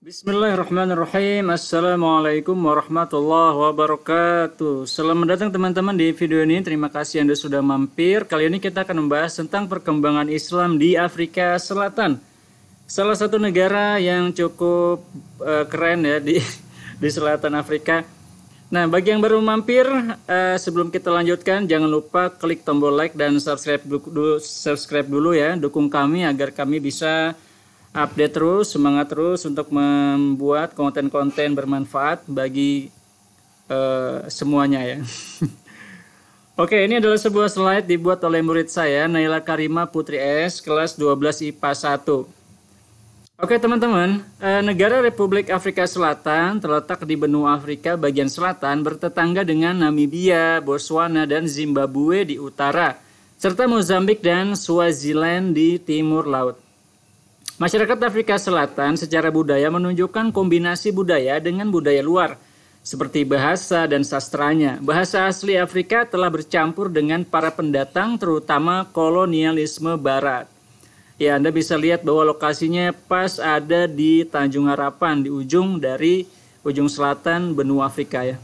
Bismillahirrahmanirrahim. Assalamualaikum warahmatullahi wabarakatuh. Selamat datang teman-teman di video ini. Terima kasih Anda sudah mampir. Kali ini kita akan membahas tentang perkembangan Islam di Afrika Selatan. Salah satu negara yang cukup keren ya di selatan Afrika. Nah, bagi yang baru mampir, sebelum kita lanjutkan, jangan lupa klik tombol like dan subscribe dulu ya. Dukung kami agar kami bisa update terus, semangat terus untuk membuat konten-konten bermanfaat bagi semuanya ya. Oke, ini adalah sebuah slide dibuat oleh murid saya, Naila Karima Putri S, kelas 12 IPA 1. Oke teman-teman, negara Republik Afrika Selatan terletak di benua Afrika bagian selatan, bertetangga dengan Namibia, Botswana, dan Zimbabwe di utara, serta Mozambik dan Swaziland di timur laut. Masyarakat Afrika Selatan secara budaya menunjukkan kombinasi budaya dengan budaya luar, seperti bahasa dan sastranya. Bahasa asli Afrika telah bercampur dengan para pendatang, terutama kolonialisme barat. Ya, Anda bisa lihat bahwa lokasinya pas ada di Tanjung Harapan, di ujung selatan benua Afrika ya.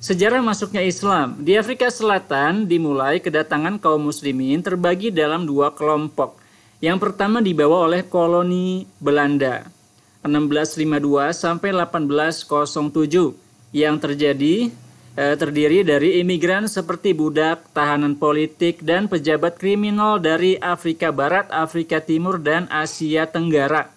Sejarah masuknya Islam. Di Afrika Selatan dimulai kedatangan kaum muslimin terbagi dalam dua kelompok. Yang pertama dibawa oleh koloni Belanda 1652 sampai 1807 yang terdiri dari imigran seperti budak, tahanan politik, dan pejabat kriminal dari Afrika Barat, Afrika Timur, dan Asia Tenggara.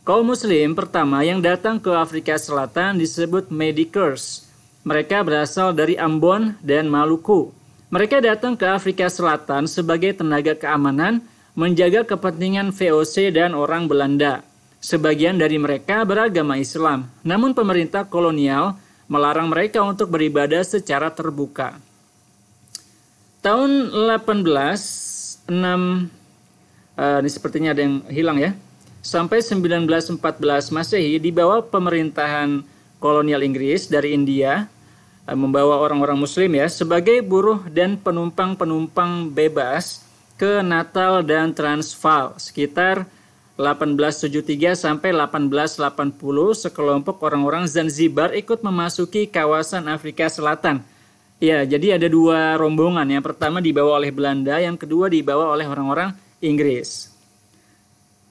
Kaum muslim pertama yang datang ke Afrika Selatan disebut Medicers. Mereka berasal dari Ambon dan Maluku. Mereka datang ke Afrika Selatan sebagai tenaga keamanan, menjaga kepentingan VOC dan orang Belanda. Sebagian dari mereka beragama Islam, namun pemerintah kolonial melarang mereka untuk beribadah secara terbuka. Tahun 1806, ini sepertinya ada yang hilang ya, sampai 1914 Masehi di bawah pemerintahan kolonial Inggris dari India, membawa orang-orang muslim ya sebagai buruh dan penumpang-penumpang bebas ke Natal dan Transvaal sekitar 1873 sampai 1880, sekelompok orang-orang Zanzibar ikut memasuki kawasan Afrika Selatan. Ya, jadi ada dua rombongan. Yang pertama dibawa oleh Belanda, yang kedua dibawa oleh orang-orang Inggris.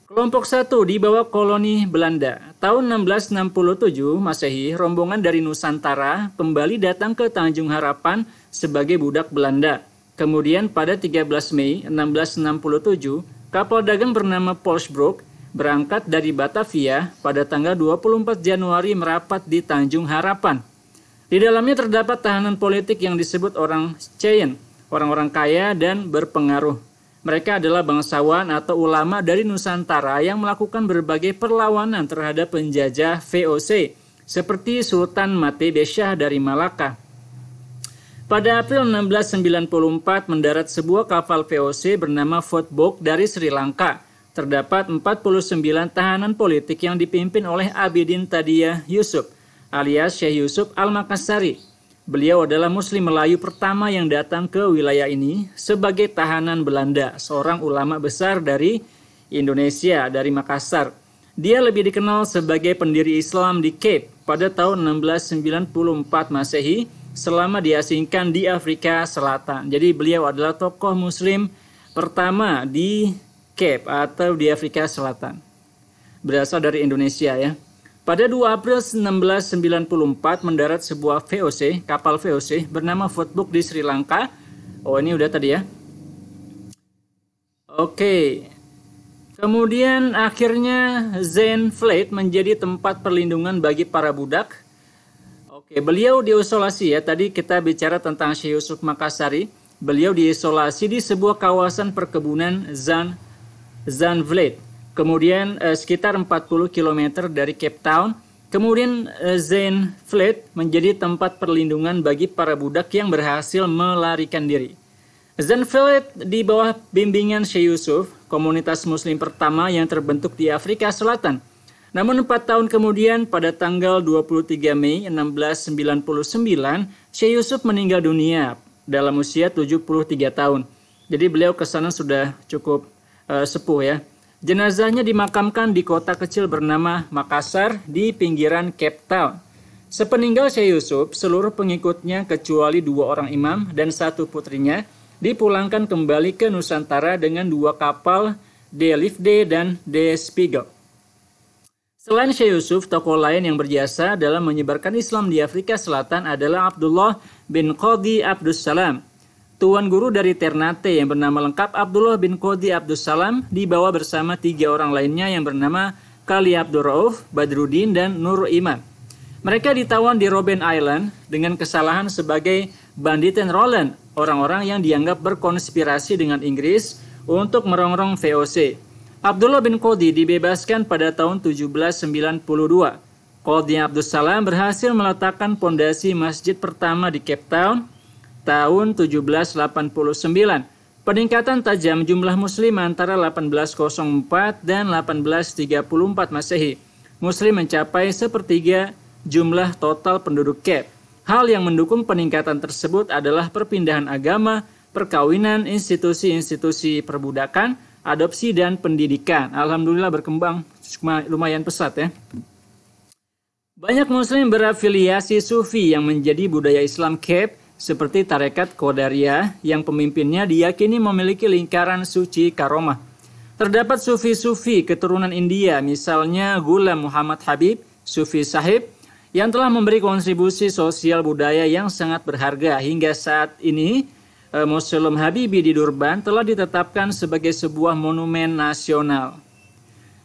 Kelompok satu dibawa koloni Belanda. Tahun 1667 Masehi, rombongan dari Nusantara kembali datang ke Tanjung Harapan sebagai budak Belanda. Kemudian pada 13 Mei 1667, kapal dagang bernama Polsbroek berangkat dari Batavia pada tanggal 24 Januari merapat di Tanjung Harapan. Di dalamnya terdapat tahanan politik yang disebut orang Cheyen, orang-orang kaya dan berpengaruh. Mereka adalah bangsawan atau ulama dari Nusantara yang melakukan berbagai perlawanan terhadap penjajah VOC, seperti Sultan Matebe Shah dari Malaka. Pada April 1694 mendarat sebuah kapal VOC bernama Fort Bogue dari Sri Lanka. Terdapat 49 tahanan politik yang dipimpin oleh Abidin Tadia Yusuf alias Syekh Yusuf Al-Makassari. Beliau adalah Muslim Melayu pertama yang datang ke wilayah ini sebagai tahanan Belanda, seorang ulama besar dari Indonesia, dari Makassar. Dia lebih dikenal sebagai pendiri Islam di Cape pada tahun 1694 Masehi, selama diasingkan di Afrika Selatan. Jadi beliau adalah tokoh muslim pertama di Cape atau di Afrika Selatan. Berasal dari Indonesia ya. Pada 2 April 1694 mendarat sebuah VOC, kapal VOC bernama Fort Bogue di Sri Lanka. Oh, ini udah tadi ya. Oke. Kemudian akhirnya Zen Fleet menjadi tempat perlindungan bagi para budak. Oke, beliau diisolasi ya. Tadi kita bicara tentang Syekh Yusuf Makassari. Beliau diisolasi di sebuah kawasan perkebunan Zandvliet. Kemudian sekitar 40 km dari Cape Town. Kemudian Zandvliet menjadi tempat perlindungan bagi para budak yang berhasil melarikan diri. Zandvliet di bawah bimbingan Syekh Yusuf, komunitas muslim pertama yang terbentuk di Afrika Selatan. Namun 4 tahun kemudian pada tanggal 23 Mei 1699, Syekh Yusuf meninggal dunia dalam usia 73 tahun. Jadi beliau ke sana sudah cukup sepuh ya. Jenazahnya dimakamkan di kota kecil bernama Makassar di pinggiran Cape Town. Sepeninggal Syekh Yusuf, seluruh pengikutnya kecuali 2 orang imam dan 1 putrinya dipulangkan kembali ke Nusantara dengan 2 kapal De Liefde dan De Spiegel. Selain Syekh Yusuf, tokoh lain yang berjasa dalam menyebarkan Islam di Afrika Selatan adalah Abdullah bin Qadi Abdussalam. Tuan guru dari Ternate yang bernama lengkap Abdullah bin Qadi Abdussalam dibawa bersama 3 orang lainnya yang bernama Kali Abdul Rauf, Badruddin, dan Nur Iman. Mereka ditawan di Robben Island dengan kesalahan sebagai bandit and Roland, orang-orang yang dianggap berkonspirasi dengan Inggris untuk merongrong VOC. Abdullah bin Qadi dibebaskan pada tahun 1792. Qadi Abdussalam berhasil meletakkan pondasi masjid pertama di Cape Town tahun 1789. Peningkatan tajam jumlah muslim antara 1804 dan 1834 Masehi. Muslim mencapai 1/3 jumlah total penduduk Cape. Hal yang mendukung peningkatan tersebut adalah perpindahan agama, perkawinan, institusi-institusi perbudakan, adopsi, dan pendidikan. Alhamdulillah berkembang lumayan pesat ya. Banyak muslim berafiliasi sufi yang menjadi budaya Islam Cape, seperti tarekat Qadariyah yang pemimpinnya diyakini memiliki lingkaran suci karomah. Terdapat sufi-sufi keturunan India, misalnya Ghulam Muhammad Habib, Sufi Sahib, yang telah memberi kontribusi sosial budaya yang sangat berharga. Hingga saat ini, Mausoleum Habibie di Durban telah ditetapkan sebagai sebuah monumen nasional.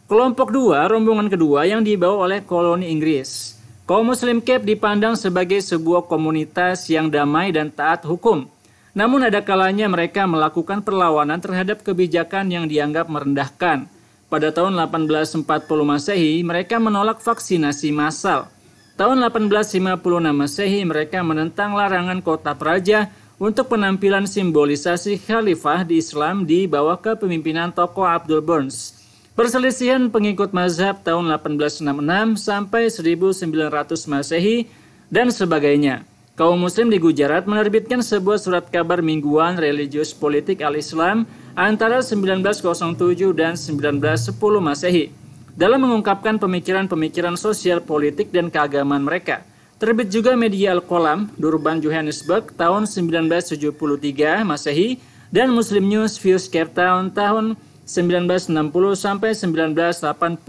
Kelompok 2, rombongan kedua yang dibawa oleh koloni Inggris. Kaum Muslim Cape dipandang sebagai sebuah komunitas yang damai dan taat hukum. Namun ada kalanya mereka melakukan perlawanan terhadap kebijakan yang dianggap merendahkan. Pada tahun 1840 Masehi, mereka menolak vaksinasi massal. Tahun 1856 Masehi, mereka menentang larangan kota Praja untuk penampilan simbolisasi khalifah di Islam di bawah kepemimpinan tokoh Abdul Burns. Perselisihan pengikut mazhab tahun 1866 sampai 1900 Masehi dan sebagainya. Kaum muslim di Gujarat menerbitkan sebuah surat kabar mingguan religius politik al-Islam antara 1907 dan 1910 Masehi dalam mengungkapkan pemikiran-pemikiran sosial politik dan keagamaan mereka. Terbit juga media Al-Qalam, Durban, Johannesburg tahun 1973 Masehi dan Muslim News Views Cape Town tahun 1960 sampai 1986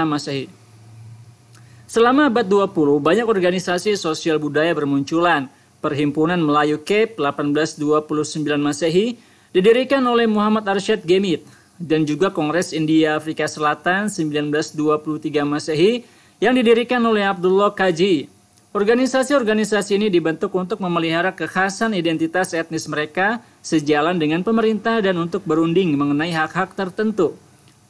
Masehi. Selama abad 20, banyak organisasi sosial budaya bermunculan. Perhimpunan Melayu Cape 1829 Masehi didirikan oleh Muhammad Arsyad Gemit, dan juga Kongres India Afrika Selatan 1923 Masehi yang didirikan oleh Abdullah Kaji. Organisasi-organisasi ini dibentuk untuk memelihara kekhasan identitas etnis mereka sejalan dengan pemerintah dan untuk berunding mengenai hak-hak tertentu.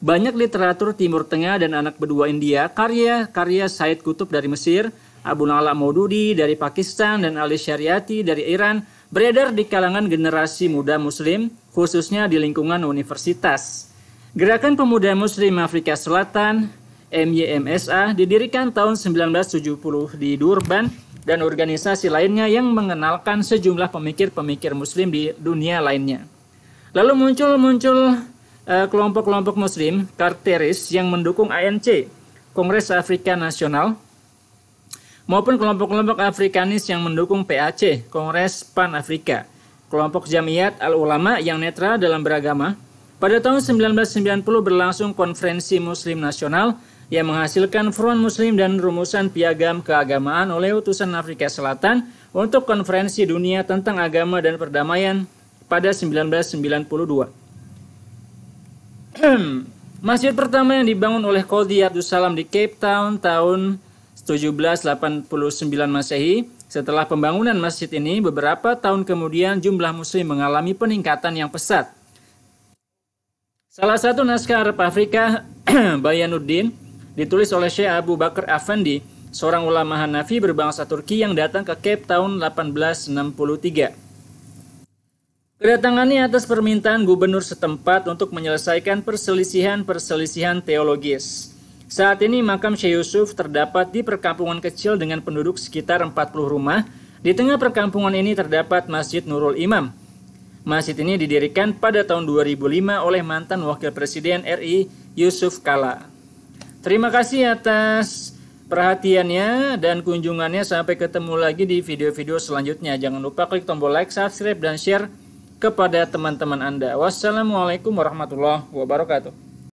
Banyak literatur Timur Tengah dan anak benua India, karya Said Qutb dari Mesir, Abu Nala Maududi dari Pakistan, dan Ali Syariati dari Iran beredar di kalangan generasi muda Muslim, khususnya di lingkungan universitas. Gerakan Pemuda Muslim Afrika Selatan MYMSA didirikan tahun 1970 di Durban dan organisasi lainnya yang mengenalkan sejumlah pemikir-pemikir muslim di dunia lainnya. Lalu muncul kelompok-kelompok muslim Carteris yang mendukung ANC, Kongres Afrika Nasional, maupun kelompok-kelompok Afrikanis yang mendukung PAC, Kongres Pan-Afrika, kelompok Jamiat Al-Ulama yang netral dalam beragama. Pada tahun 1990 berlangsung Konferensi Muslim Nasional yang menghasilkan Front Muslim dan rumusan piagam keagamaan oleh utusan Afrika Selatan untuk Konferensi Dunia tentang Agama dan Perdamaian pada 1992. Masjid pertama yang dibangun oleh Qadi Abdussalam di Cape Town tahun 1789 Masehi. Setelah pembangunan masjid ini, beberapa tahun kemudian jumlah muslim mengalami peningkatan yang pesat. Salah satu naskah Arab Afrika, Bayanuddin, ditulis oleh Syekh Abu Bakar Afandi, seorang ulama Hanafi berbangsa Turki yang datang ke Cape tahun 1863. Kedatangannya atas permintaan gubernur setempat untuk menyelesaikan perselisihan teologis. Saat ini makam Syekh Yusuf terdapat di perkampungan kecil dengan penduduk sekitar 40 rumah. Di tengah perkampungan ini terdapat Masjid Nurul Imam. Masjid ini didirikan pada tahun 2005 oleh mantan Wakil Presiden RI Yusuf Kala. Terima kasih atas perhatiannya dan kunjungannya. Sampai ketemu lagi di video-video selanjutnya. Jangan lupa klik tombol like, subscribe, dan share kepada teman-teman Anda. Wassalamualaikum warahmatullahi wabarakatuh.